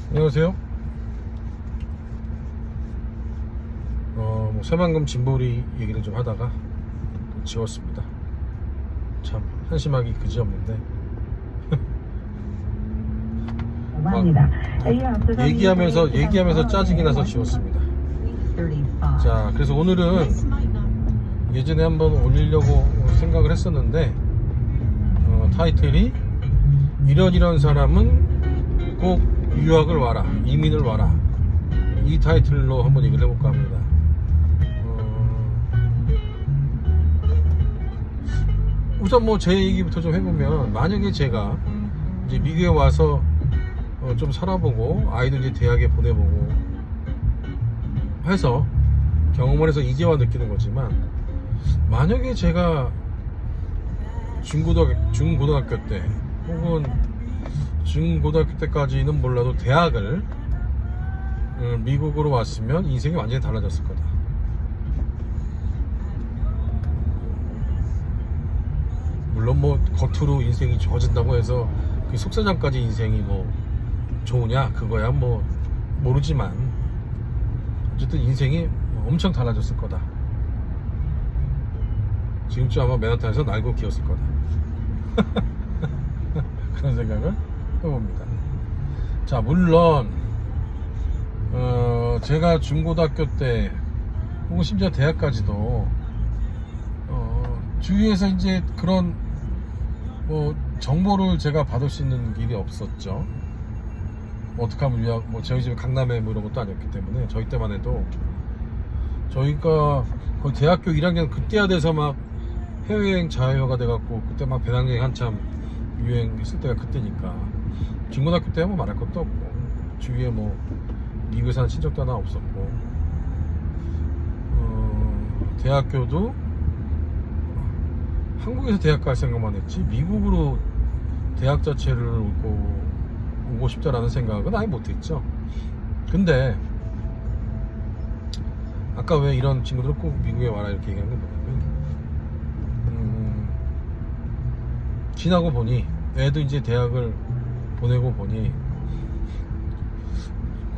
안녕하세요. 새만금 짐보리 얘기를 좀 하다가 지웠습니다. 참 한심하기 그지없는데 얘기하면서 짜증이 나서 지웠습니다. 자, 그래서 오늘은 예전에 한번 올리려고 생각을 했었는데 타이틀이 이런 사람은 꼭 유학을 와라, 이민을 와라, 이 타이틀로 한번 얘기를 해볼까 합니다. 우선 뭐 제 얘기부터 좀 해보면, 만약에 제가 이제 미국에 와서 좀 살아보고 아이들 이제 대학에 보내보고 해서 경험을 해서 이제와 느끼는 거지만, 만약에 제가 중고등학교 때 혹은 중고등학교 때까지는 몰라도 대학을 미국으로 왔으면 인생이 완전히 달라졌을 거다. 물론 뭐 겉으로 인생이 좋아진다고 해서 그 속사정까지 인생이 뭐 좋으냐 그거야 뭐 모르지만, 어쨌든 인생이 엄청 달라졌을 거다. 지금쯤 아마 맨하탄에서 날고 기었을 거다. 그런 생각을 해봅니다. 자, 물론 제가 중고등학교 때 혹은 심지어 대학까지도 주위에서 이제 그런 뭐 정보를 제가 받을 수 있는 길이 없었죠. 어떻게 하면 유학, 뭐 저희 집이 강남에 뭐 이런 것도 아니었기 때문에, 저희 때만 해도 저희가 거의 대학교 1학년 그때야 돼서 막 해외여행 자유화가 돼갖고 그때 막 배낭여행 한참 유행했을 때가 그때니까, 중고등학교 때 뭐 말할 것도 없고, 주위에 뭐 미국에 사는 친척도 하나 없었고, 대학교도 한국에서 대학 갈 생각만 했지 미국으로 대학 자체를 오고 싶다라는 생각은 아예 못했죠. 근데 아까 왜 이런 친구들은 꼭 미국에 와라 이렇게 얘기하는 건 뭐냐면, 지나고 보니 애도 이제 대학을 보내고 보니,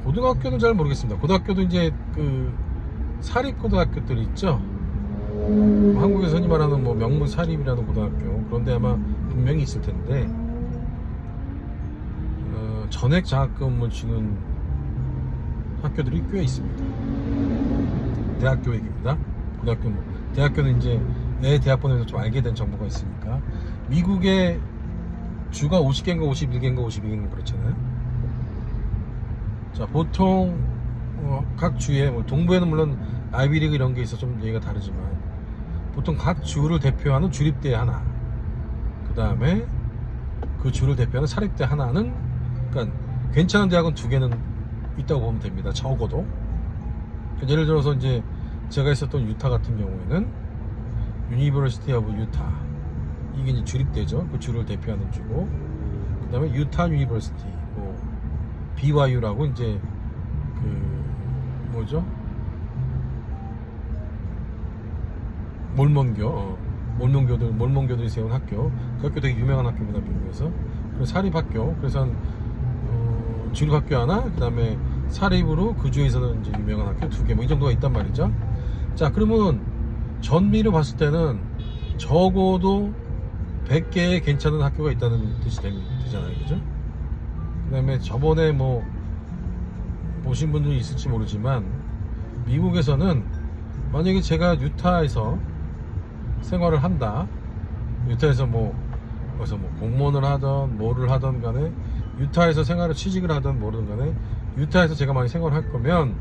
고등학교는 잘 모르겠습니다. 고등학교도 이제 그 사립고등학교들이 있죠. 한국에서 흔히 말하는 뭐 명문 사립이라는 고등학교, 그런데 아마 분명히 있을 텐데, 전액 장학금을 주는 학교들이 꽤 있습니다. 대학교 얘기입니다. 고등학교 뭐, 대학교는 이제 애 대학 보내면서 좀 알게 된 정보가 있으니까. 미국의 주가 50개인가 51개인가 52개인가 그렇잖아요. 자, 보통 각 주에, 뭐 동부에는 물론 아이비리그 이런 게 있어 좀 얘기가 다르지만, 보통 각 주를 대표하는 주립대 하나, 그 다음에 그 주를 대표하는 사립대 하나는, 그러니까 괜찮은 대학은 2개는 있다고 보면 됩니다. 적어도. 예를 들어서 이제 제가 있었던 유타 같은 경우에는 유니버시티 오브 유타, 이게 이제 주립대죠. 그 주를 대표하는 주고, 그 다음에 유타 유니버시티, 뭐 BYU라고 이제 그 뭐죠? 몰몬교들이 세운 학교, 그 학교 되게 유명한 학교입니다, 미국에서. 그 사립학교, 그래서 주립학교 하나, 그 다음에 사립으로 그 주에서는 이제 유명한 학교 2개, 뭐 이 정도가 있단 말이죠. 자, 그러면 전미를 봤을 때는 적어도 100개의 괜찮은 학교가 있다는 뜻이 되잖아요, 그죠? 그 다음에 저번에 뭐 보신 분들이 있을지 모르지만, 미국에서는 만약에 제가 유타에서 생활을 한다, 유타에서 뭐 거기서 뭐 공무원을 하던 뭐를 하던 간에, 유타에서 생활을 취직을 하던 뭐든 간에, 유타에서 제가 만약 생활을 할 거면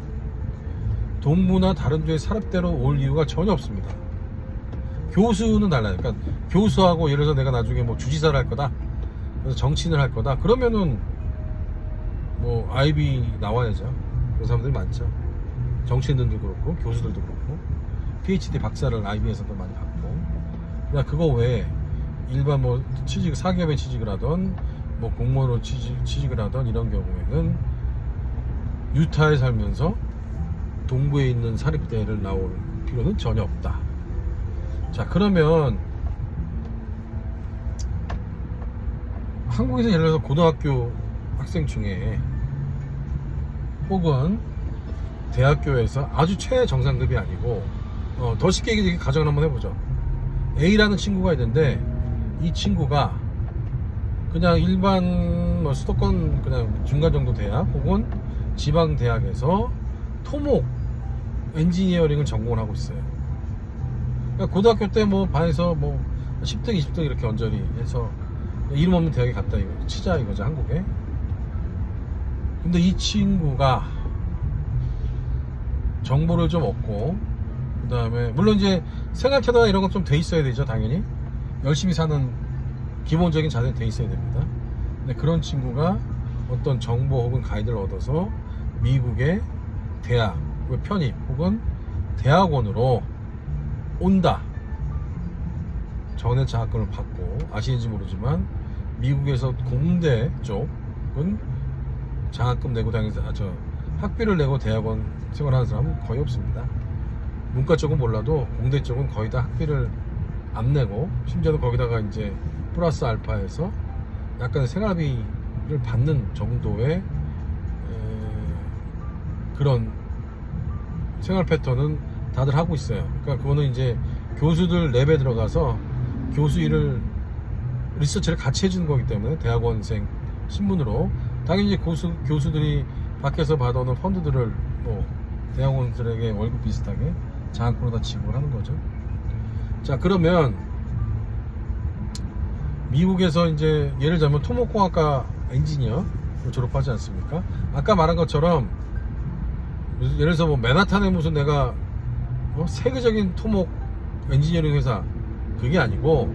동부나 다른 주의 사립대로 올 이유가 전혀 없습니다. 교수는 달라요. 그러니까 교수하고, 예를 들어서 내가 나중에 뭐 주지사를 할 거다, 그래서 정치인을 할 거다, 그러면은 뭐 아이비 나와야죠. 그런 사람들이 많죠. 정치인들도 그렇고 교수들도 그렇고 PhD 박사를 아이비에서도 많이 받고. 그러니까 그거 외에 일반 뭐 사기업에 취직을 하던, 뭐 공무원으로 취직을 하던 이런 경우에는 유타에 살면서 동부에 있는 사립대를 나올 필요는 전혀 없다. 자, 그러면 한국에서 예를 들어서 고등학교 학생 중에 혹은 대학교에서 아주 최정상급이 아니고 더 쉽게 이렇게 가정을 한번 해보죠. A라는 친구가 있는데 이 친구가 그냥 일반 뭐 수도권 그냥 중간 정도 대학 혹은 지방 대학에서 토목 엔지니어링을 전공을 하고 있어요. 그러니까 고등학교 때 뭐 반에서 뭐 10등 20등 이렇게 언저리 해서 이름 없는 대학에 갔다 이거 치자 이거죠, 한국에. 근데 이 친구가 정보를 좀 얻고, 그 다음에 물론 이제 생활 태도나 이런 건 좀 돼 있어야 되죠, 당연히. 열심히 사는 기본적인 자세는 돼 있어야 됩니다. 근데 그런 친구가 어떤 정보 혹은 가이드를 얻어서 미국의 대학 편입 혹은 대학원으로 온다. 전액 장학금을 받고, 아시는지 모르지만 미국에서 공대 쪽은 장학금 내고 다니면서 학비를 내고 대학원 생활하는 사람은 거의 없습니다. 문과 쪽은 몰라도 공대 쪽은 거의 다 학비를 안 내고, 심지어는 거기다가 이제 플러스 알파해서 약간의 생활비를 받는 정도의 그런 생활 패턴은 다들 하고 있어요. 그러니까 그거는 이제 교수들 랩에 들어가서 교수 일을 리서치를 같이 해주는 거기 때문에 대학원생 신분으로 당연히 교수들이 밖에서 받아오는 펀드들을 뭐 대학원들에게 월급 비슷하게 장학금으로 다 지급을 하는 거죠. 자, 그러면 미국에서 이제 예를 들면 토목공학과 엔지니어 졸업하지 않습니까? 아까 말한 것처럼 예를 들어서 뭐 맨하탄에 무슨 내가 세계적인 토목 엔지니어링 회사, 그게 아니고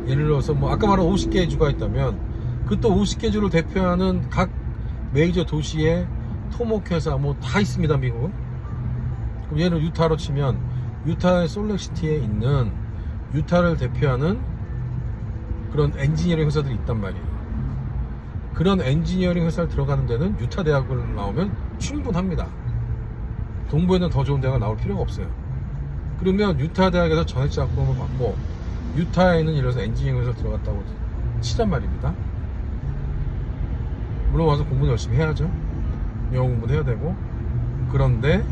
예를 들어서 뭐 아까 말한 50개의 주가 있다면 그 또 50개 주를 대표하는 각 메이저 도시의 토목 회사 뭐 다 있습니다, 미국은. 그럼 얘는 유타로 치면 유타의 솔렉시티에 있는 유타를 대표하는 그런 엔지니어링 회사들이 있단 말이에요. 그런 엔지니어링 회사를 들어가는 데는 유타 대학을 나오면 충분합니다. 동부에는 더 좋은 대학가 나올 필요가 없어요. 그러면 유타 대학에서 전액 장학금을 받고 유타에 있는 예를 들어서 엔지니어링 회사 들어갔다고 치단 말입니다. 물론 와서 공부는 열심히 해야죠. 영어 공부도 해야 되고. 그런데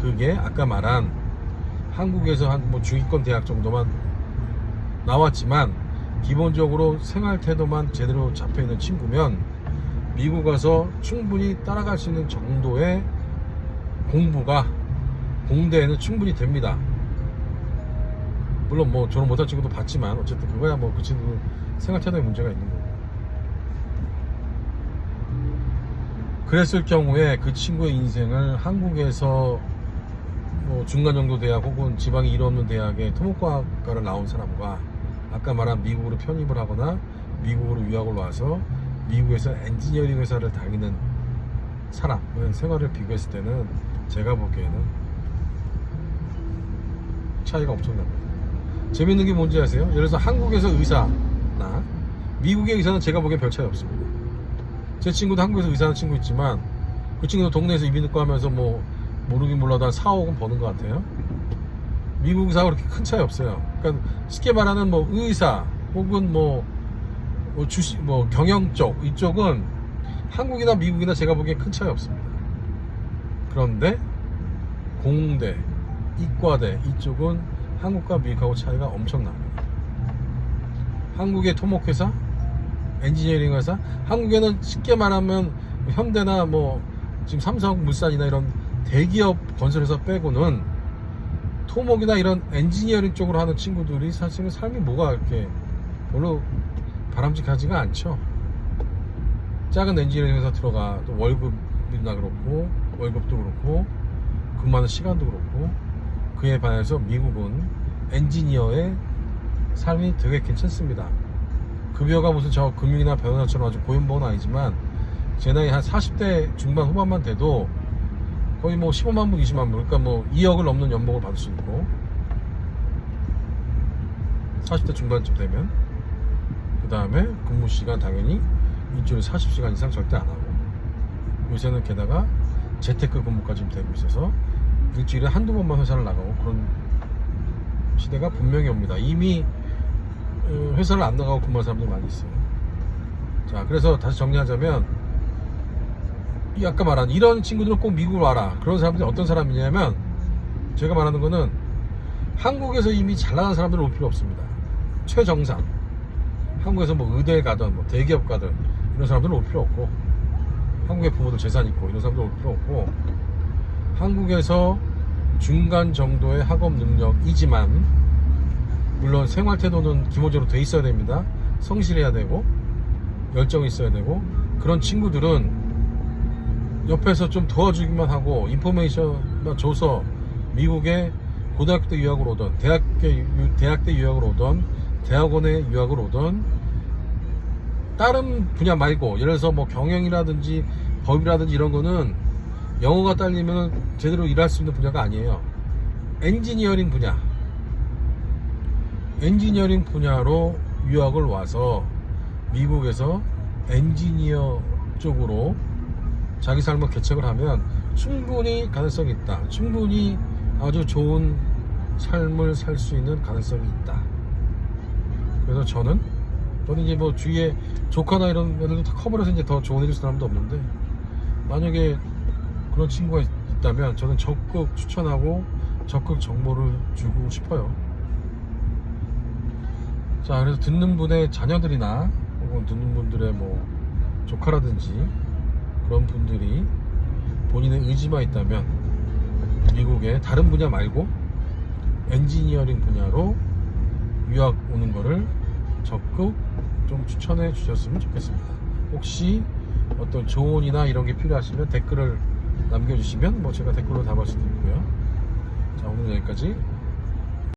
그게 아까 말한 한국에서 한 뭐 중위권 대학 정도만 나왔지만 기본적으로 생활 태도만 제대로 잡혀있는 친구면 미국 가서 충분히 따라갈 수 있는 정도의 공부가 공대에는 충분히 됩니다. 물론 뭐 졸업 못한 친구도 봤지만 어쨌든 그거야 뭐 그 친구 생활 태도에 문제가 있는 거고. 그랬을 경우에 그 친구의 인생을 한국에서 뭐 중간 정도 대학 혹은 지방에 일 없는 대학의 토목과학과를 나온 사람과 아까 말한 미국으로 편입을 하거나 미국으로 유학을 와서 미국에서 엔지니어링 회사를 다니는 사람의 생활을 비교했을 때는 제가 보기에는 차이가 엄청납니다. 재밌는 게 뭔지 아세요? 예를 들어서 한국에서 의사나 미국의 의사는 제가 보기엔 별 차이 없습니다. 제 친구도 한국에서 의사하는 친구 있지만 그 친구도 동네에서 이비인후과 하면서 뭐 모르긴 몰라도 한 4, 5억은 버는 것 같아요. 미국 의사하고 그렇게 큰 차이 없어요. 그러니까 쉽게 말하는 뭐 의사 혹은 뭐 주식 뭐 경영 쪽 이쪽은 한국이나 미국이나 제가 보기엔 큰 차이 없습니다. 그런데 공대, 이과대 이쪽은 한국과 미국하고 차이가 엄청납니다. 한국의 토목회사, 엔지니어링 회사, 한국에는 쉽게 말하면 현대나 뭐 지금 삼성물산이나 이런 대기업 건설회사 빼고는 토목이나 이런 엔지니어링 쪽으로 하는 친구들이 사실은 삶이 뭐가 이렇게 별로 바람직하지가 않죠. 작은 엔지니어링 회사 들어가 또 월급이나 그렇고 월급도 그렇고 근무하는 시간도 그렇고 그에 반해서 미국은 엔지니어의 삶이 되게 괜찮습니다. 급여가 무슨 저 금융이나 변호사처럼 아주 고연봉은 아니지만 제 나이 한 40대 중반 후반만 돼도 거의 뭐 15만 불, 20만 불, 그러니까 뭐 2억을 넘는 연봉을 받을 수 있고 40대 중반쯤 되면 그 다음에 근무 시간 당연히 일주일에 40시간 이상 절대 안 하고 요새는 게다가 재테크 근무까지 되고 있어서 일주일에 한두 번만 회사를 나가고 그런 시대가 분명히 옵니다. 이미 회사를 안 나가고 근무하는 사람들이 많이 있어요. 자, 그래서 다시 정리하자면 이 아까 말한 이런 친구들은 꼭 미국으로 와라. 그런 사람들이 어떤 사람이냐면 제가 말하는 거는 한국에서 이미 잘 나간 사람들은 올 필요 없습니다. 최정상 한국에서 뭐 의대에 가든 뭐 대기업 가든 이런 사람들은 올 필요 없고, 한국의 부모들 재산 있고 이런 사람들 올 필요 없고, 한국에서 중간 정도의 학업 능력이지만 물론 생활 태도는 기본적으로 돼 있어야 됩니다. 성실해야 되고 열정이 있어야 되고, 그런 친구들은 옆에서 좀 도와주기만 하고 인포메이션만 줘서 미국에 고등학교 때 유학을 오던 대학 때 유학을 오던 대학원에 유학을 오던 다른 분야 말고, 예를 들어서 뭐 경영이라든지 법이라든지 이런 거는 영어가 딸리면 제대로 일할 수 있는 분야가 아니에요. 엔지니어링 분야로 유학을 와서 미국에서 엔지니어 쪽으로 자기 삶을 개척을 하면 충분히 가능성이 있다. 충분히 아주 좋은 삶을 살 수 있는 가능성이 있다. 그래서 저는 이제 뭐 주위에 조카나 이런 애들도 다 커버를 해서 이제 더 좋은 해줄 사람도 없는데, 만약에 그런 친구가 있다면 저는 적극 추천하고 적극 정보를 주고 싶어요. 자, 그래서 듣는 분의 자녀들이나 혹은 듣는 분들의 뭐 조카라든지 그런 분들이 본인의 의지만 있다면 미국의 다른 분야 말고 엔지니어링 분야로 유학 오는 거를 적극 좀 추천해 주셨으면 좋겠습니다. 혹시 어떤 조언이나 이런 게 필요하시면 댓글을 남겨주시면 뭐 제가 댓글로 답할 수도 있고요. 자, 오늘 여기까지.